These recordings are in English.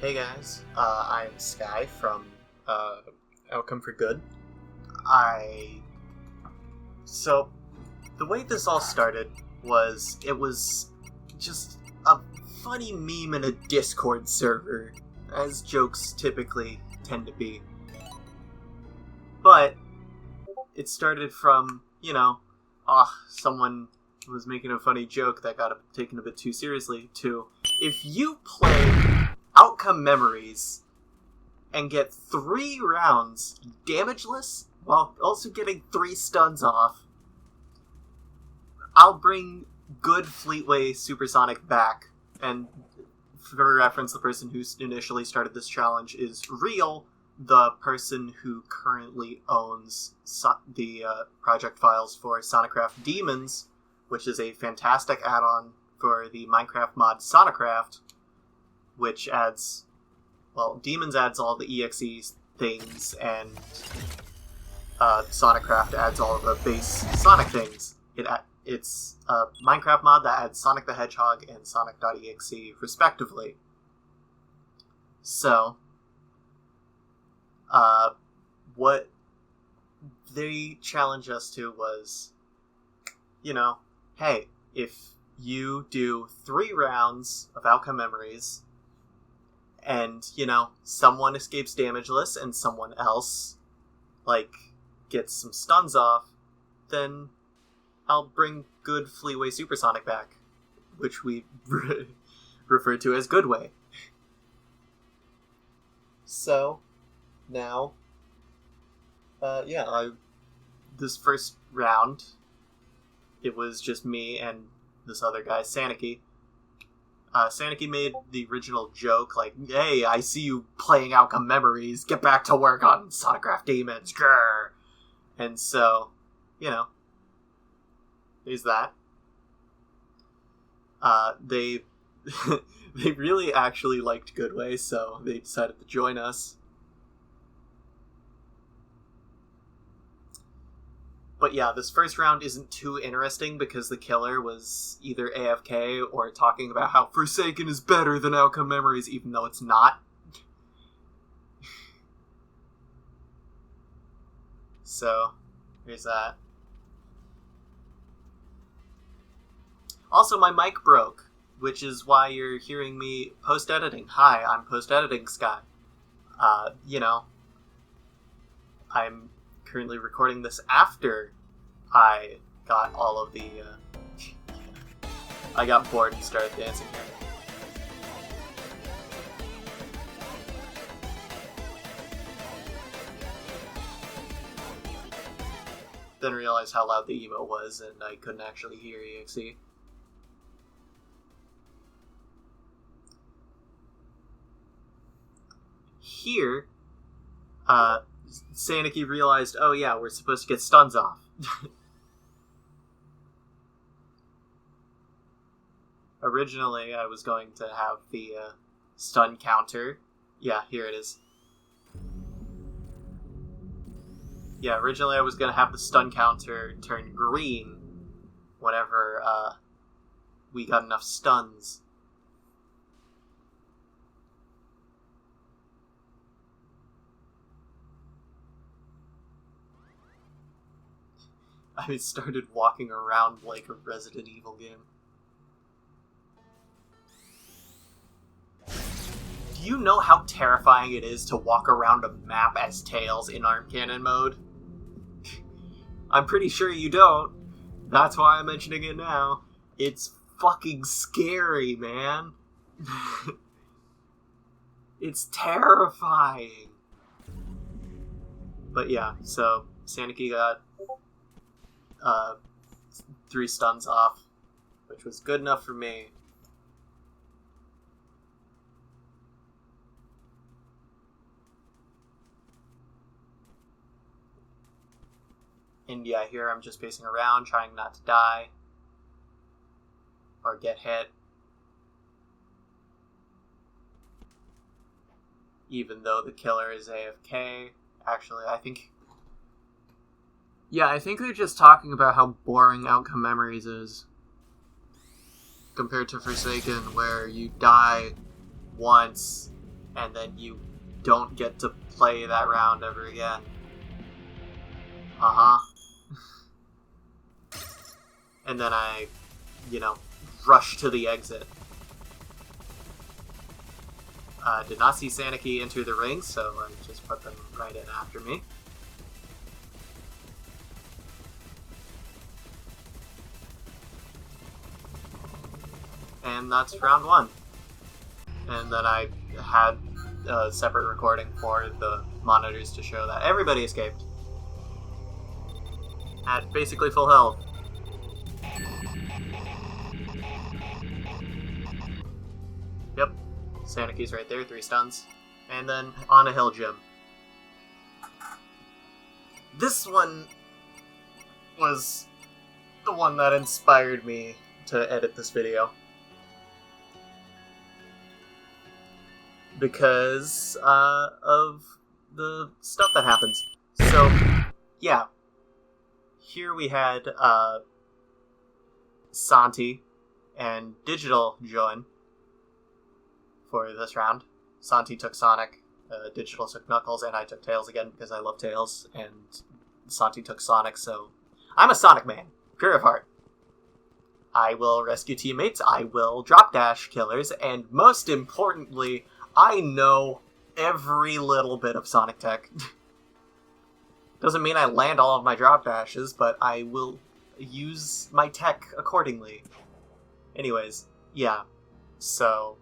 Hey guys, I'm Sky from Outcome for Good. I so the way this all started was it was just a funny meme in a Discord server, as jokes typically tend to be. But it started from someone was making a funny joke that got taken a bit too seriously. To if you play Outcome Memories and get 3 rounds damageless while also getting 3 stuns off, I'll bring good Fleetway Supersonic back. And for reference, the person who initially started this challenge is Real, the person who currently owns the project files for Sonicraft Demons, which is a fantastic add-on for the Minecraft mod Sonicraft, which adds, Demons adds all the EXE things, and Sonicraft adds all of the base Sonic things. It's a Minecraft mod that adds Sonic the Hedgehog and Sonic.exe, respectively. So, what they challenged us to was, hey, if you do 3 rounds of Outcome Memories, and, someone escapes damageless and someone else, gets some stuns off, then I'll bring good Fleetway Supersonic back, which we refer to as Goodway. So, now, this first round, it was just me and this other guy, Sanicky. Sanicky made the original joke, hey, I see you playing Outcome Memories, get back to work on Sonicraft Demons, grrr! And so, there's that. They they really actually liked Goodway, so they decided to join us. But yeah, this first round isn't too interesting because the killer was either AFK or talking about how Forsaken is better than Outcome Memories, even though it's not. So, here's that. Also, my mic broke, which is why you're hearing me post-editing. Hi, I'm post-editing Sky. I'm currently recording this after I got all of the, I got bored and started dancing here. Then realized how loud the emo was, and I couldn't actually hear EXE. Here, Sanicky realized, oh yeah, we're supposed to get stuns off. Originally, I was going to have the stun counter. Yeah, here it is. Yeah, originally I was going to have the stun counter turn green whenever we got enough stuns. I started walking around like a Resident Evil game. Do you know how terrifying it is to walk around a map as Tails in Arm Cannon mode? I'm pretty sure you don't. That's why I'm mentioning it now. It's fucking scary, man. It's terrifying. But yeah, so Sanicky got 3 stuns off, which was good enough for me. And yeah, here I'm just pacing around, trying not to die or get hit. Even though the killer is AFK. Actually, I think they're just talking about how boring Outcome Memories is. Compared to Forsaken, where you die once and then you don't get to play that round ever again. And then I, rush to the exit. Did not see Saniki enter the ring, so I just put them right in after me. And that's round 1. And then I had a separate recording for the monitors to show that everybody escaped. At basically full health. Yep. Saniki's right there, 3 stuns. And then on a hill gym. This one was the one that inspired me to edit this video. Because of the stuff that happens. So, yeah. Here we had Santi and Digital join for this round. Santi took Sonic, Digital took Knuckles, and I took Tails again because I love Tails, and Santi took Sonic, so I'm a Sonic man, pure of heart. I will rescue teammates, I will drop dash killers, and most importantly, I know every little bit of Sonic tech. Doesn't mean I land all of my drop dashes, but I will use my tech accordingly. Anyways, yeah. So,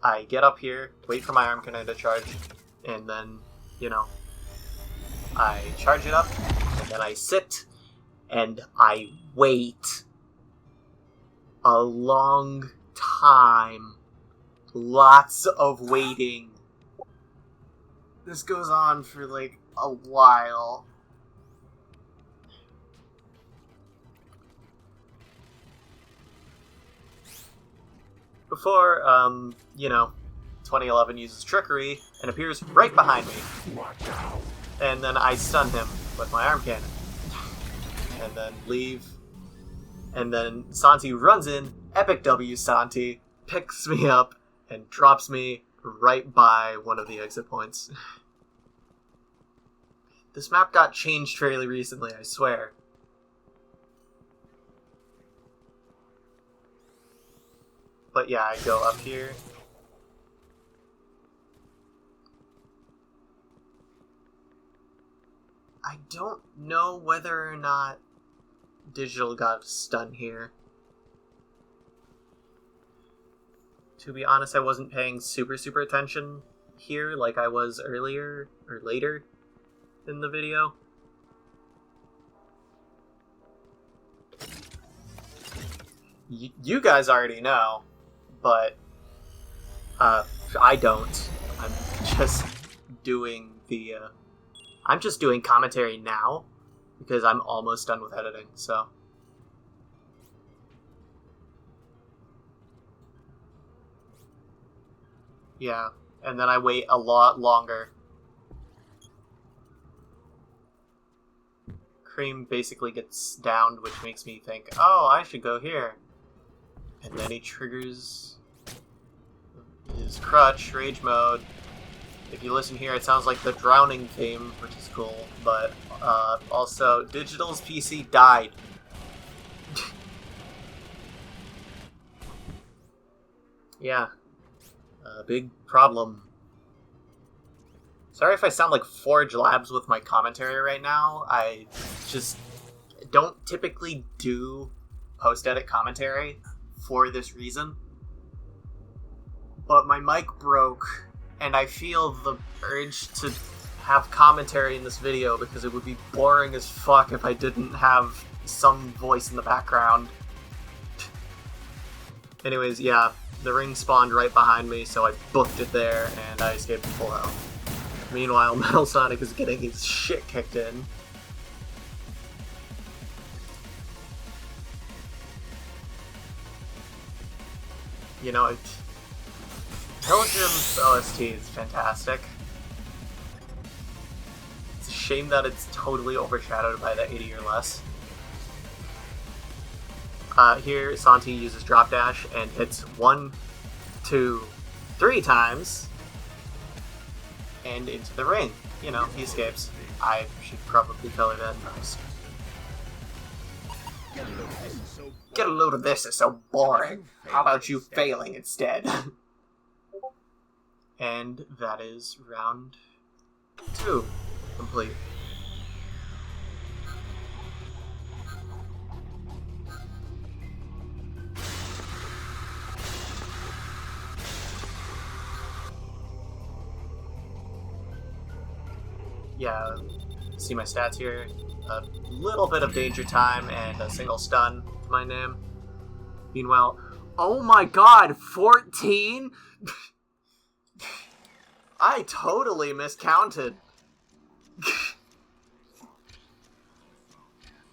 I get up here, wait for my arm cannon to charge, and then, I charge it up, and then I sit, and I wait a long time. Lots of waiting. This goes on for, a while. Before, 2011 uses Trickery and appears right behind me. And then I stun him with my arm cannon. And then leave. And then Santi runs in, Epic W Santi, picks me up, and drops me right by one of the exit points. This map got changed fairly recently, I swear. But yeah, I go up here. I don't know whether or not Digital got stunned here. To be honest, I wasn't paying super attention here like I was earlier or later in the video. You guys already know, but I don't. I'm just doing I'm just doing commentary now because I'm almost done with editing, so. Yeah, and then I wait a lot longer. Cream basically gets downed, which makes me think, oh, I should go here. And then he triggers his crutch, rage mode. If you listen here, it sounds like the drowning theme, which is cool, but also, Digital's PC died. Yeah. Big problem. Sorry if I sound like Forge Labs with my commentary right now. I just don't typically do post-edit commentary for this reason. But my mic broke, and I feel the urge to have commentary in this video because it would be boring as fuck if I didn't have some voice in the background. Anyways, yeah. The ring spawned right behind me, so I booked it there, and I escaped to full health. Meanwhile, Metal Sonic is getting his shit kicked in. Hill Gym's OST is fantastic. It's a shame that it's totally overshadowed by the 80 or less. Here, Santi uses Drop Dash and hits 1, 2, 3 times and into the ring. You know, he escapes. I should probably color that first. Get a load of this, it's so boring. How about you failing instead? And that is round 2 complete. Yeah, see my stats here. A little bit of danger time and a single stun to my name. Meanwhile, oh my god, 14? I totally miscounted.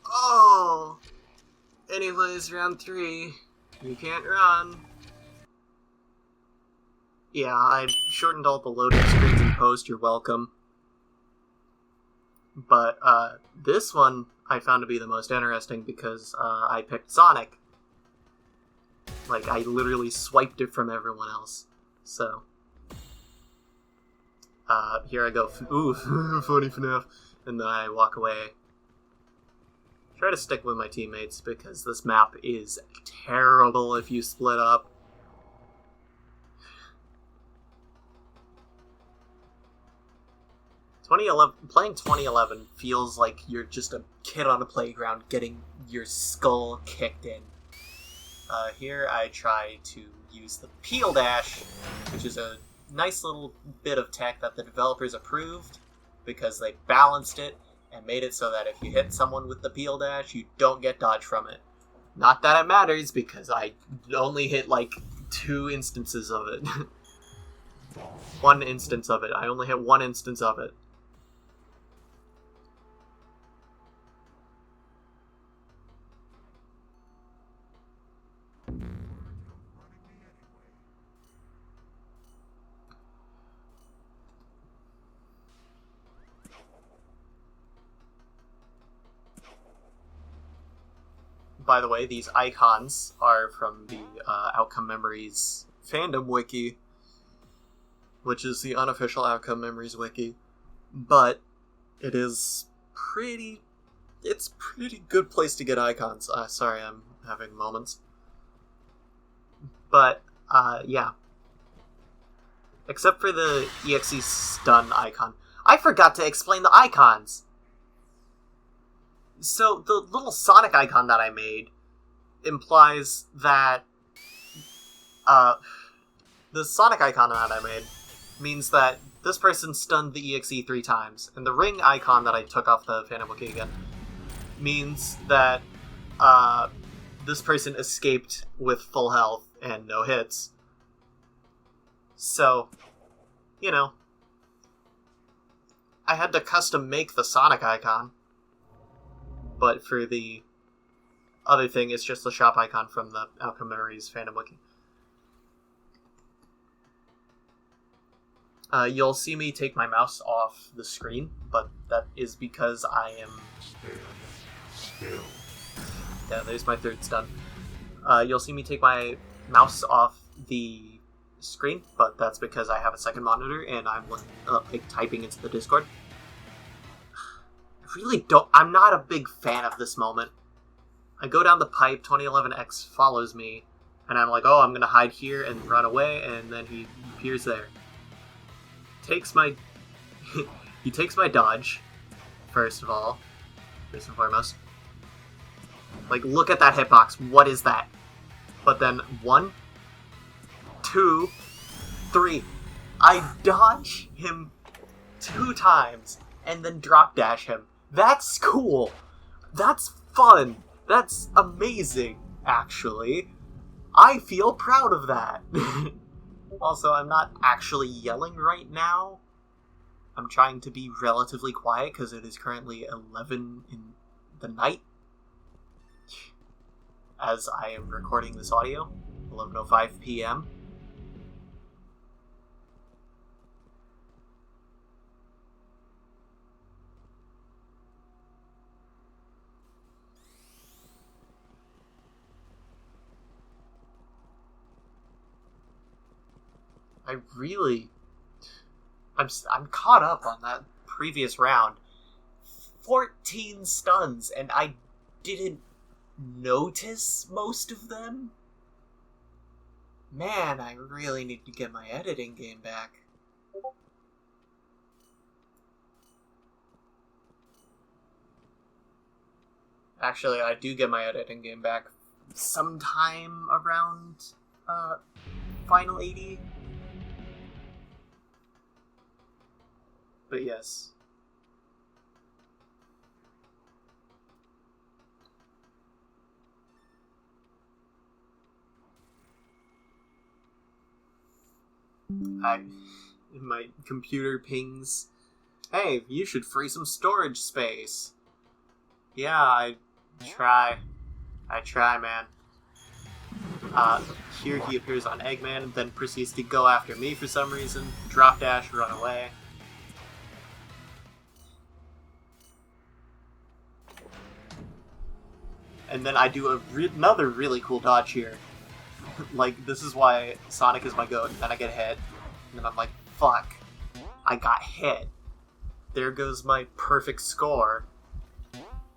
Oh! Anyways, round 3. You can't run. Yeah, I shortened all the loading screens in post, you're welcome. But, this one I found to be the most interesting because, I picked Sonic. Like, I literally swiped it from everyone else. So, here I go. Ooh, funny FNAF. And then I walk away. Try to stick with my teammates because this map is terrible if you split up. Playing 2011 feels like you're just a kid on a playground getting your skull kicked in. Here I try to use the Peel Dash, which is a nice little bit of tech that the developers approved because they balanced it and made it so that if you hit someone with the Peel Dash, you don't get dodge from it. Not that it matters because I only hit like 2 instances of it. One instance of it. I only hit 1 instance of it. By the way, these icons are from the Outcome Memories fandom wiki, which is the unofficial Outcome Memories wiki. But it's pretty good place to get icons. Sorry, I'm having moments. But, yeah. Except for the EXE stun icon. I forgot to explain the icons! So, the little Sonic icon that I made implies that, the Sonic icon that I made means that this person stunned the EXE 3 times, and the ring icon that I took off the Phantom Wiki again means that, this person escaped with full health and no hits. So, you know, I had to custom make the Sonic icon. But for the other thing, it's just the shop icon from the Outcome Memories fandom wiki. You'll see me take my mouse off the screen, but that is because I am... Yeah, there's my 3rd stun. You'll see me take my mouse off the screen, but that's because I have a second monitor and I'm typing into the Discord. I'm not a big fan of this moment. I go down the pipe, 2011X follows me, and I'm like, oh, I'm gonna hide here and run away, and then he appears there. He takes my dodge, first and foremost. Like, look at that hitbox, what is that? But then, 1, 2, 3. I dodge him 2 times, and then drop dash him. That's cool. That's fun. That's amazing, actually. I feel proud of that. Also, I'm not actually yelling right now. I'm trying to be relatively quiet because it is currently 11 in the night. As I am recording this audio, 11:05 p.m. I really I'm caught up on that previous round. 14 stuns, and I didn't notice most of them? Man, I really need to get my editing game back. Actually, I do get my editing game back sometime around Final 80. But yes. My computer pings, hey, you should free some storage space. Yeah, I try, man. Here he appears on Eggman and then proceeds to go after me for some reason, drop dash, run away. And then I do another really cool dodge here. Like, this is why Sonic is my goat, and then I get hit. And then I'm like, fuck. I got hit. There goes my perfect score.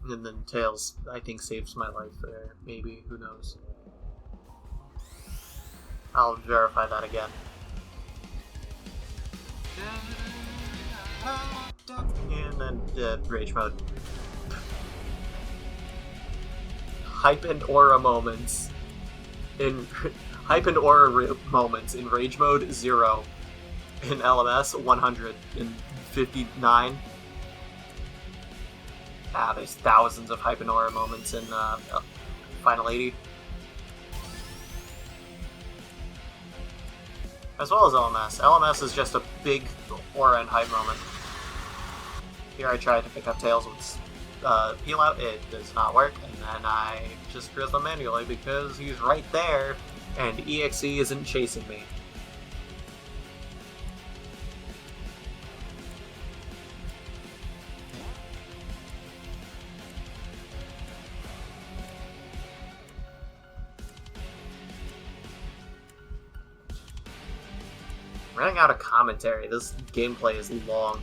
And then Tails, I think, saves my life there. Maybe, who knows. I'll verify that again. And then Rage Mode. Hype and Aura moments. Hype and Aura moments in Rage Mode, 0. In LMS, 159. There's thousands of Hype and Aura moments in Final 80. As well as LMS. LMS is just a big Aura and Hype moment. Here I tried to pick up Tails with Peel Out, it does not work, and then I just drill them manually because he's right there, and EXE isn't chasing me. Running out of commentary, this gameplay is long.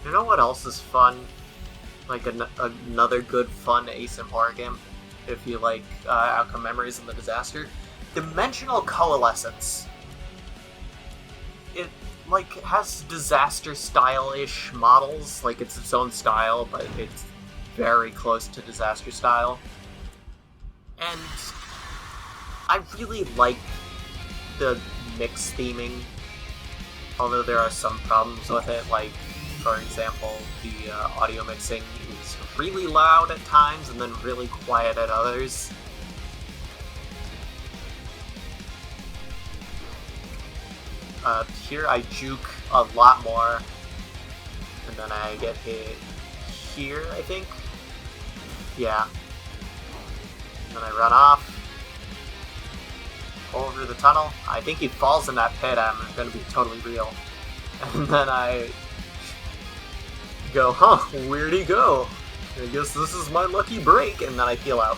You know what else is fun? Like another good fun ASIM horror game, if you like Outcome Memories and the Disaster? Dimensional Coalescence. It like has disaster style-ish models, like it's its own style, but it's very close to disaster style. And I really like the mix theming, although there are some problems with it, like for example, the audio mixing is really loud at times and then really quiet at others. Here I juke a lot more, and then I get hit here, I think? Yeah. And then I run off, over the tunnel. I think he falls in that pit, I'm gonna be totally real. And then I go, huh, where'd he go? I guess this is my lucky break, and then I peel out.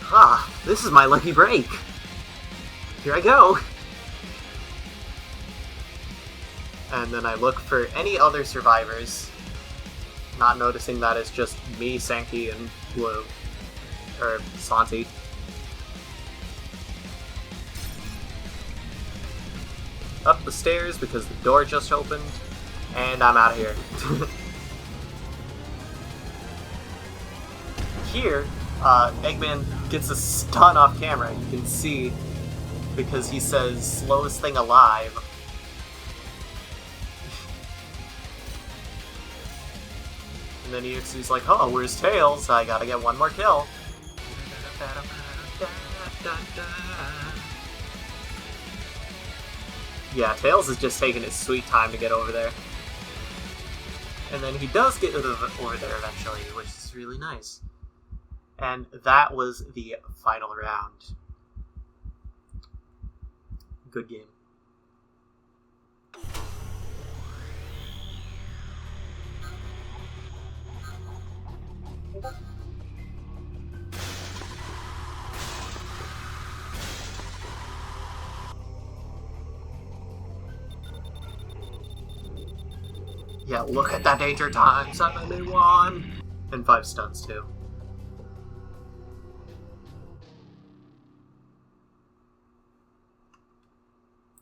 Ha, this is my lucky break. Here I go. And then I look for any other survivors, not noticing that it's just me, Sankey, and Blue. Or Santi. Up the stairs because the door just opened, and I'm out of here. Here, Eggman gets a stun off camera, you can see, because he says, slowest thing alive. And then he's like, oh, where's Tails? I gotta get one more kill. Yeah, Tails is just taking his sweet time to get over there. And then he does get over there eventually, which is really nice. And that was the final round. Good game. Yeah, look at that danger time, 71! And 5 stuns too.